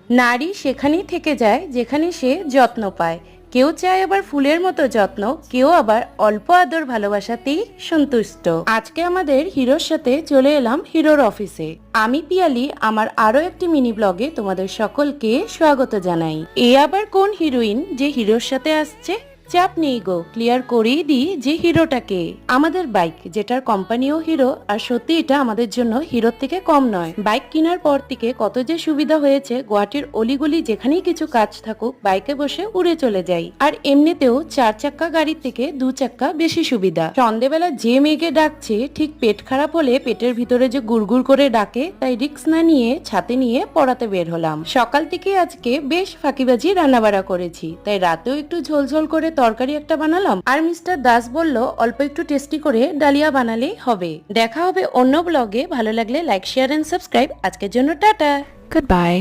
নারী সেখানেই থেকে যায় যেখানে সে যত্ন পায়। কেউ চায় আবার ফুলের মতো যত্ন, কেউ আবার অল্প আদর ভালোবাসাতেই সন্তুষ্ট। আজকে আমাদের হিরোর সাথে চলে এলাম হিরোর অফিসে। আমি পিয়ালি আমার আরো একটি মিনি ব্লগে তোমাদের সকলকে স্বাগত জানাই। এ আবার কোন হিরোইন যে হিরোর সাথে আসছে? চাপ নেই গো, ক্লিয়ার করেই দিই যে হিরোটাকে। আমাদের বাইক, যেটার কোম্পানিও হিরো, আর সত্যি এটা আমাদের জন্য হিরোর থেকে কম নয়। বাইক কেনার পর থেকে কত যে সুবিধা হয়েছে, গুয়াহাটির অলিগলি যেখানেই কিছু কাজ থাকুক বাইকে বসে উড়ে চলে যাই। আর এমনিতেও 4 চাক্কা গাড়ির থেকে 2 চাক্কা বেশি সুবিধা। সন্ধেবেলা যে মেঘে ডাকছে, ঠিক পেট খারাপ হলে পেটের ভিতরে যে গুড়গুড় করে ডাকে, তাই রিক্স না নিয়ে ছাতে নিয়ে পড়াতে বের হলাম। সকাল থেকে আজকে বেশ ফাঁকিবাজি রান্নাবাড়া করেছি, তাই রাতেও একটু ঝোলঝোল করে তরকারি একটা বানালাম। আর মিস্টার দাস বলল অল্প একটু টেস্টি করে ডালিয়া বানালেই হবে। দেখা হবে অন্য ব্লগে। ভালো লাগলে লাইক, শেয়ার এন্ড সাবস্ক্রাইব। আজকের জন্য টাটা, Goodbye.